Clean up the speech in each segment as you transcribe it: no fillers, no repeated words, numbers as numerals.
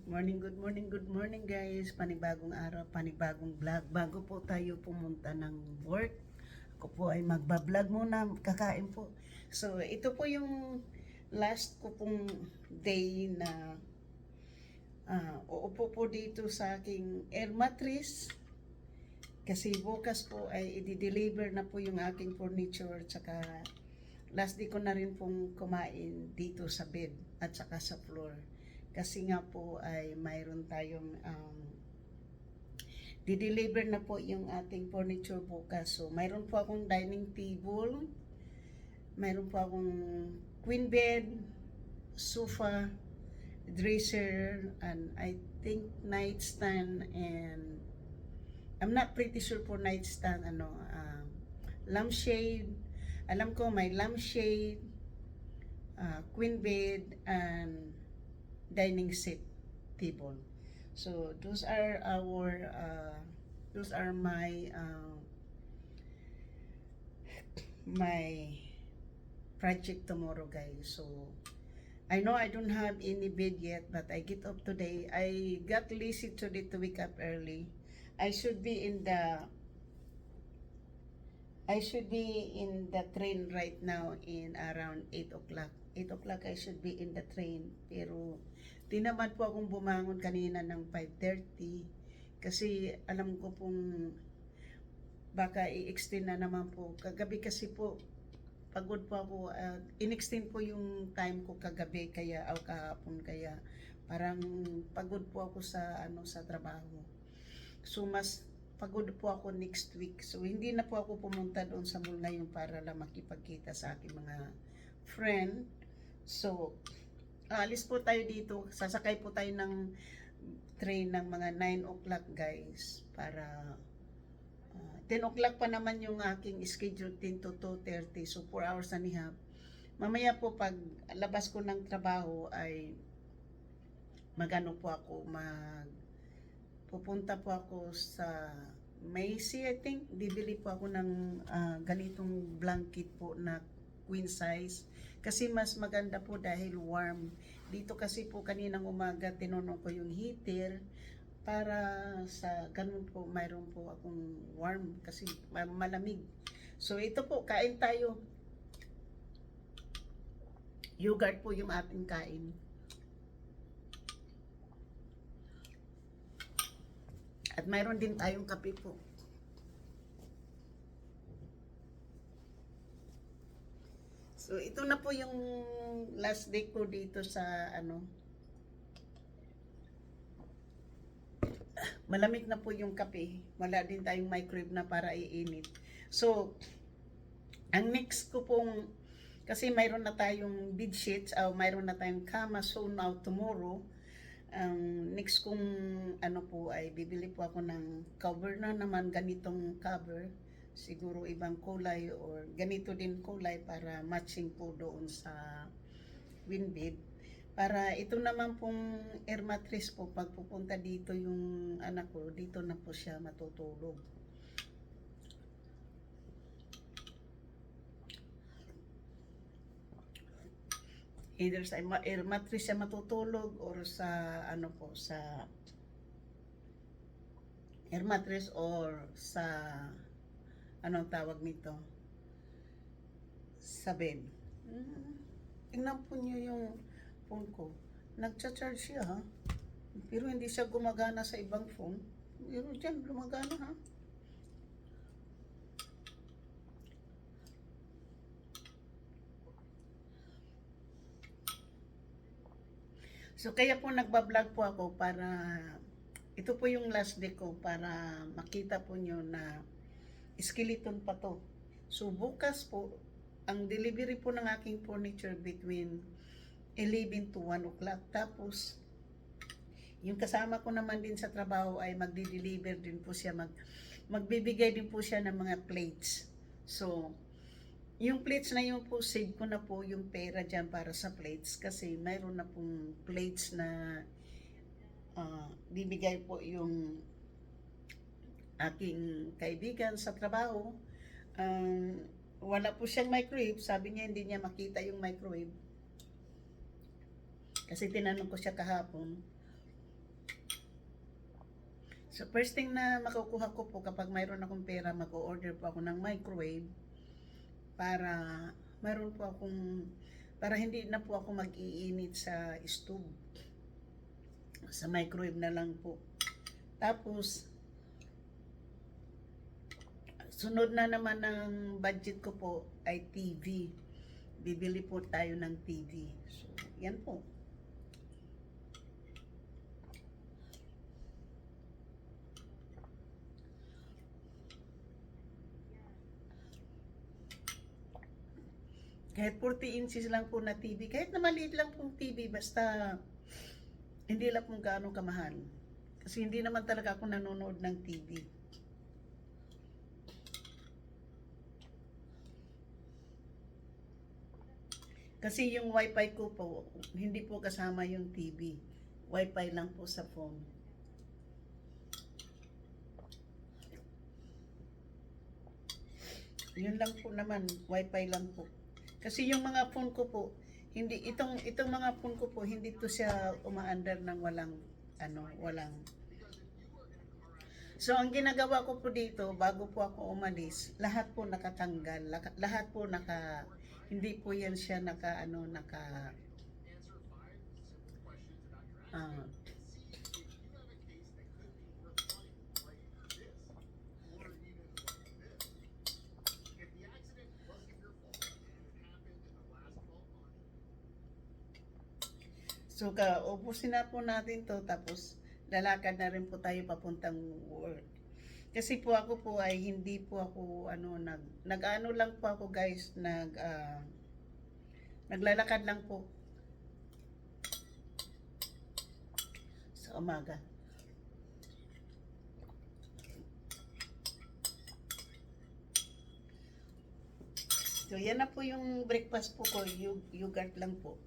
Good morning guys. Panibagong araw, panibagong vlog. Bago po tayo pumunta ng work, ako po ay magbablog muna, kakain po. So, ito po yung last ko pong day na uupo po dito sa aking air mattress. Kasi bukas po ay i-deliver na po yung aking furniture, tsaka last day ko na rin pong kumain dito sa bed at saka sa floor. Kasi nga po ay mayroon tayong di-deliver na po yung ating furniture bukas. So, mayroon po akong dining table, mayroon po akong queen bed, sofa, dresser, and I think nightstand, and I'm not pretty sure for nightstand, lampshade. Alam ko may lampshade, queen bed, and dining set table. So those are my project tomorrow, guys. So I know I don't have any bed yet, but I get up today. I got lazy today to wake up early. I should be in the train right now in around 8 o'clock. 8 o'clock I should be in the train. Pero tinaman po akong bumangon kanina ng 5:30 kasi alam ko pong baka i-extend na naman po. Kagabi kasi po pagod po ako. In-extend po yung time ko kagabi kahapon, kaya parang pagod po ako sa trabaho. So mas pagod po ako next week. So hindi na po ako pumunta doon sa mall ngayon para lang makipagkita sa aking mga friend. So alis po tayo dito. Sasakay po tayo ng train ng mga 9 o'clock, guys, para 10 o'clock pa naman yung aking schedule, 10 to 2:30. So 4 hours and a half. Mamaya po pag labas ko ng trabaho ay pupunta po ako sa Macy, I think. Bibili po ako ng ganitong blanket po na queen size. Kasi mas maganda po dahil warm. Dito kasi po kaninang umaga tinunong ko yung heater para sa ganun po mayroon po akong warm kasi malamig. So ito po, kain tayo. Yogurt po yung ating kain. At mayroon din tayong kape po. So ito na po yung last day ko dito sa malamig na po yung kape. Wala din tayong microwave na para iinit. So ang next ko pong, kasi mayroon na tayong bed sheets, mayroon na tayong kama, so now tomorrow next kong po ay bibili po ako ng cover na naman, ganitong cover, siguro ibang kulay or ganito din kulay para matching po doon sa queen bed. Para ito naman pong air mattress po, pag pupunta dito yung anak ko, dito na po siya matutulog. Either sa air mattress siya matutulog or sa sa air mattress or sa anong tawag nito, sa bed. Tingnan po niyo yung phone ko. Nagcha-charge siya, ha? Pero hindi siya gumagana sa ibang phone. Pero dyan, gumagana, ha? So kaya po nagbablog po ako para ito po yung last day ko para makita po nyo na skeleton pa to. So bukas po ang delivery po ng aking furniture between 11 to 1 o'clock. Tapos yung kasama ko naman din sa trabaho ay magdi-deliver din po siya, magbibigay din po siya ng mga plates. So yung plates na yun po, save ko na po yung pera dyan para sa plates kasi mayroon na pong plates na bibigay po yung aking kaibigan sa trabaho. Wala po siyang microwave. Sabi niya hindi niya makita yung microwave kasi tinanong ko siya kahapon. So first thing na makukuha ko po kapag mayroon akong pera, mag-order po ako ng microwave para mayroon po akong, para hindi na po ako mag-iinit sa stove. Sa microwave na lang po. Tapos sunod na naman ng budget ko po ay TV. Bibili po tayo ng TV. So, yan po. Kahit 40 inches lang po na TV, kahit na maliit lang pong TV, basta hindi lang pong gaano kamahal. Kasi hindi naman talaga ako nanonood ng TV. Kasi yung wifi ko po, hindi po kasama yung TV. Wifi lang po sa phone. Yun lang po naman, wifi lang po. Kasi yung mga phone ko po, hindi itong mga phone ko po, hindi to siya umaandar ng walang. So ang ginagawa ko po dito bago po ako umalis, lahat po nakatanggal, lahat po hindi po yan siya ah, so ubusin na po natin to, tapos lalakad na rin po tayo papuntang work. Kasi po ako po ay hindi po ako nag-ano lang po ako guys, naglalakad lang po sa umaga. So yan na po yung breakfast po ko, yogurt lang po.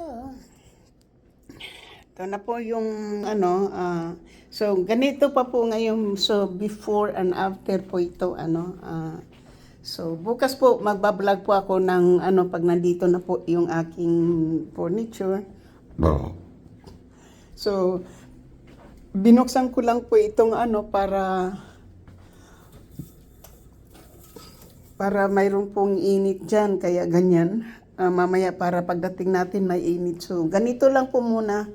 So, ito na po yung so ganito pa po ngayon, so before and after po ito so bukas po magbablog po ako ng pag nandito na po yung aking furniture. So binuksan ko lang po itong para mayroon pong init dyan, kaya ganyan. Mamaya para pagdating natin may init. So, ganito lang po muna.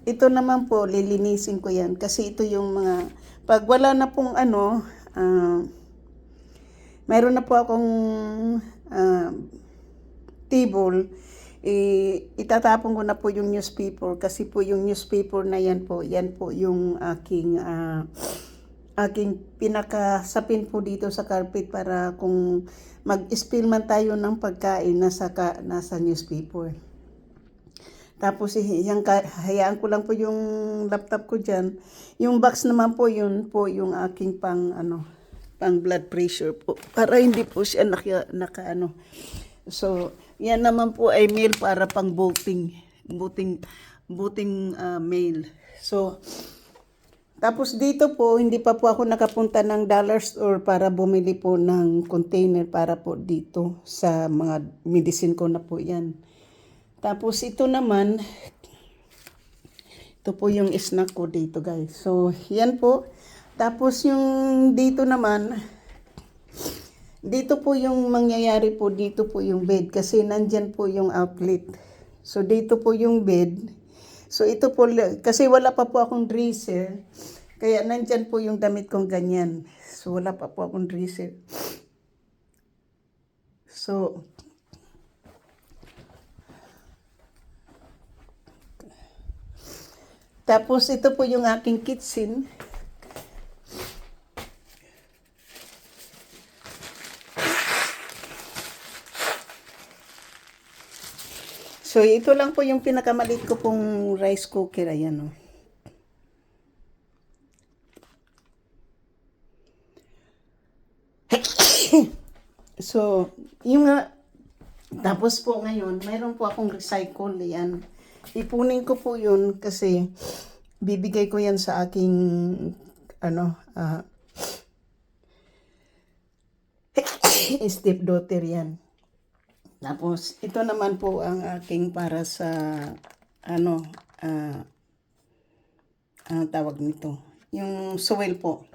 Ito naman po, lilinisin ko yan. Kasi ito yung pag wala na pong mayroon na po akong table, itatapon ko na po yung newspaper. Kasi po yung newspaper na yan po yung aking pinakasapin po dito sa carpet para kung mag-spill man tayo ng pagkain nasa newspaper. Tapos hayaan ko lang po yung laptop ko dyan. Yung box naman po yun po yung aking pang blood pressure po, para hindi po siya So yan naman po ay mail para pang voting mail. So tapos dito po, hindi pa po ako nakapunta ng dollar store para bumili po ng container para po dito sa mga medicine ko na po yan. Tapos ito naman, ito po yung snack ko dito guys. So yan po. Tapos yung dito naman, dito po yung mangyayari po, dito po yung bed kasi nandyan po yung outlet. So dito po yung bed. So ito po, kasi wala pa po akong dresser, kaya nandyan po yung damit kong ganyan. So wala pa po akong dresser. So, tapos ito po yung aking kitchen. So, ito lang po yung pinakamalit ko pong rice cooker. Ayan o. So, yung tapos po ngayon, mayroon po akong recycle. Ayan. Ipunin ko po yun kasi bibigay ko yan sa aking ano, stepdaughter yan. Tapos, ito naman po ang aking para sa, ano, tawag nito, yung soil po.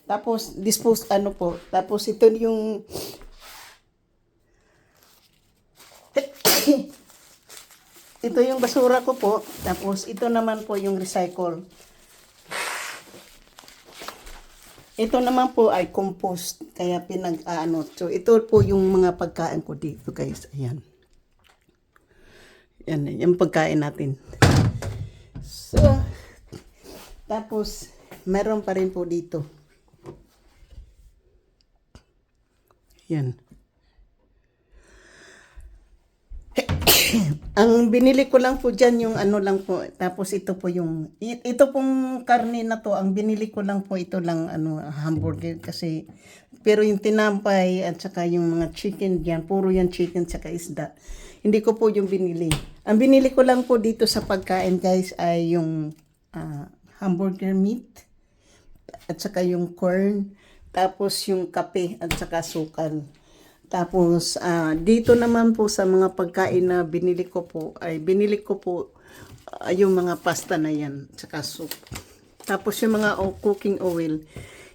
Tapos, dispose, ano po, tapos ito yung, ito yung basura ko po, tapos ito naman po yung recycle. Ito naman po ay compost, kaya pinag-ano. So, ito po yung mga pagkain ko dito, guys. Ayan. Yan, yung pagkain natin. So, tapos, meron pa rin po dito. Yan. Ang binili ko lang po dyan yung ano lang po. Tapos ito po yung, ito pong karne na to, ang binili ko lang po ito lang ano, hamburger kasi, pero yung tinampay at saka yung mga chicken dyan, puro yan chicken saka isda. Hindi ko po yung binili. Ang binili ko lang po dito sa pagkain guys ay yung hamburger meat at saka yung corn, tapos yung kape at saka sukal. Tapos, dito naman po sa mga pagkain na binili ko po, yung mga pasta na yan, tsaka soup. Tapos yung mga cooking oil,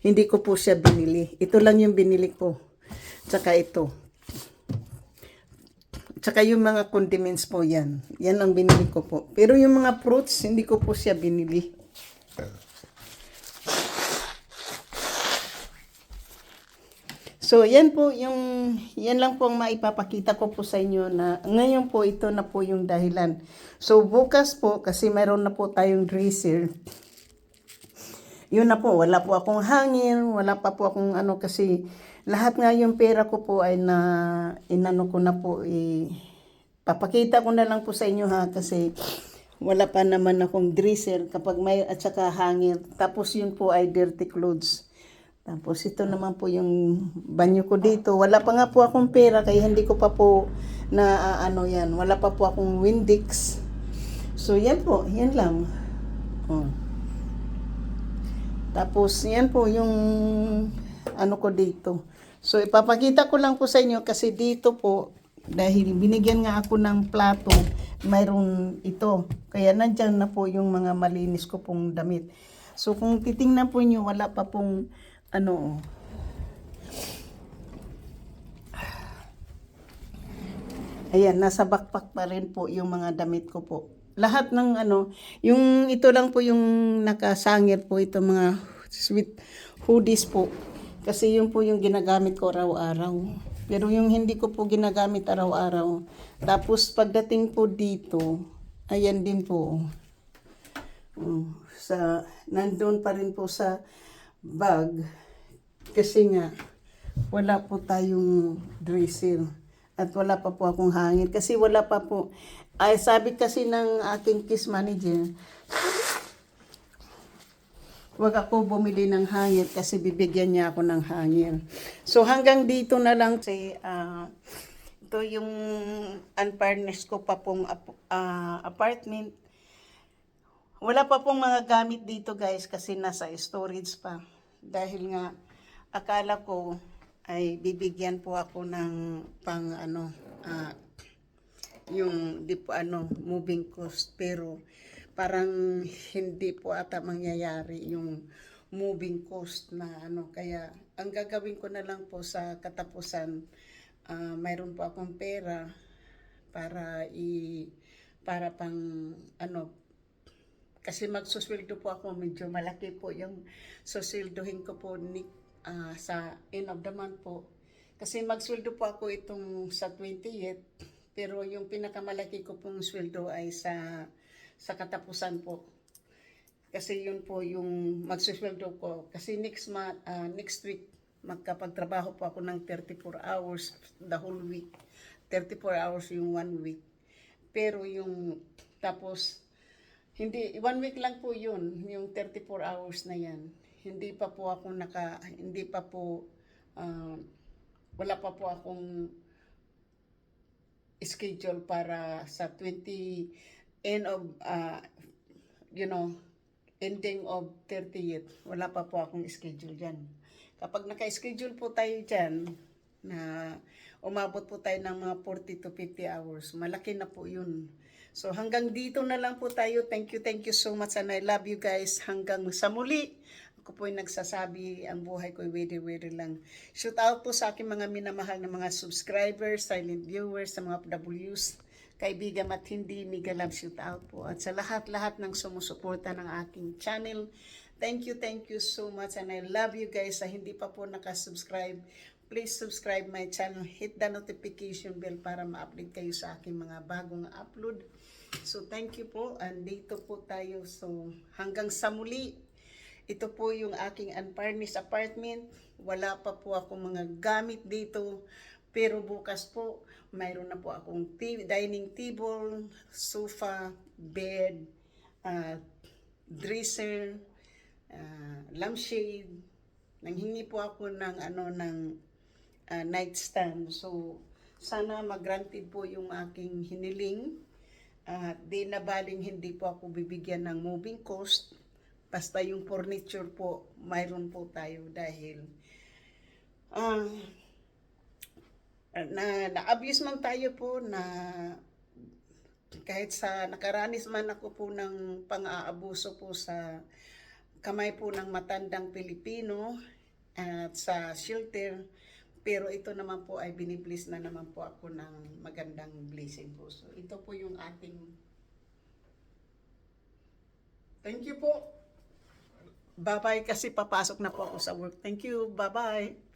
hindi ko po siya binili. Ito lang yung binili ko. Tsaka ito. Tsaka yung mga condiments po yan. Yan ang binili ko po. Pero yung mga fruits, hindi ko po siya binili. So, yan po yan lang po ang maipapakita ko po sa inyo na ngayon po ito na po yung dahilan. So, bukas po, kasi meron na po tayong dresser. Yun na po, wala po akong hangin, wala pa po akong ano kasi lahat nga yung pera ko po ay inano ko na po papakita ko na lang po sa inyo ha kasi wala pa naman akong dresser kapag may at saka hangin. Tapos yun po ay dirty clothes. Tapos ito naman po yung banyo ko dito. Wala pa nga po akong pera kaya hindi ko pa po na ano yan. Wala pa po akong Windex. So yan po, yan lang. Oh. Tapos yan po yung ano ko dito. So ipapakita ko lang po sa inyo kasi dito po dahil binigyan nga ako ng plato, mayroon ito. Kaya nandyan na po yung mga malinis ko pong damit. So kung titingnan po nyo, wala pa pong ano, ayan, nasa backpack pa rin po yung mga damit ko po. Lahat ng ano, yung ito lang po yung nakasangit po, ito mga sweet hoodies po. Kasi yun po yung ginagamit ko araw-araw. Pero yung hindi ko po ginagamit araw-araw. Tapos pagdating po dito, ayan din po. Nandun pa rin po sa bag. Kasi nga, wala po tayong dresser. At wala pa po akong hangin. Kasi wala pa po. Ay, sabi kasi ng aking case manager, wag ako bumili ng hangin kasi bibigyan niya ako ng hangin. So hanggang dito na lang kasi ito yung unfurnished ko pa pong apartment. Wala pa pong mga gamit dito guys kasi nasa storage pa. Dahil nga akala ko ay bibigyan po ako ng pang ano yung di po ano moving cost pero parang hindi po ata mangyayari yung moving cost na ano kaya ang gagawin ko na lang po sa katapusan mayroon po akong pera para para pang ano kasi magsusweldo po ako medyo malaki po yung susweldohin ko po sa end of the month po. Kasi magsweldo po ako itong sa 20th, pero yung pinakamalaki ko pong sweldo ay sa katapusan po. Kasi yun po yung magsusweldo ko. Kasi next week, magkapagtrabaho po ako ng 34 hours the whole week. 34 hours yung 1 week. Pero yung tapos, hindi, 1 week lang po yun, yung 34 hours na yan. Hindi pa po ako hindi pa po, wala pa po akong schedule para sa end of ending of 30th. Wala pa po akong schedule dyan. Kapag naka-schedule po tayo dyan, na umabot po tayo ng mga 40 to 50 hours, malaki na po yun. So hanggang dito na lang po tayo. Thank you so much and I love you guys. Hanggang sa muli. Ako po yung nagsasabi, ang buhay ko wede lang. Shout out po sa aking mga minamahal na mga subscribers, silent viewers, sa mga W's, kaibigan at hindi migalab, shout out po. At sa lahat-lahat ng sumusuporta ng aking channel, thank you so much and I love you guys. Sa hindi pa po nakasubscribe, please subscribe my channel, hit the notification bell para ma-update kayo sa aking mga bagong upload. So thank you po, and dito po tayo. So hanggang sa muli. Ito po yung aking unfurnished apartment. Wala pa po akong mga gamit dito. Pero bukas po, mayroon na po akong dining table, sofa, bed, dresser, lampshade. Nanghingi po ako ng nightstand. So sana mag-granted po yung aking hiniling. Di na baling hindi po ako bibigyan ng moving cost. Basta yung furniture po, mayroon po tayo dahil na-abuse man tayo po na kahit sa nakaranis man ako po ng pang-aabuso po sa kamay po ng matandang Pilipino at sa shelter, pero ito naman po ay binibliss na naman po ako ng magandang blessing po. So ito po yung ating thank you po. Bye-bye kasi papasok na po ako sa work. Thank you. Bye-bye.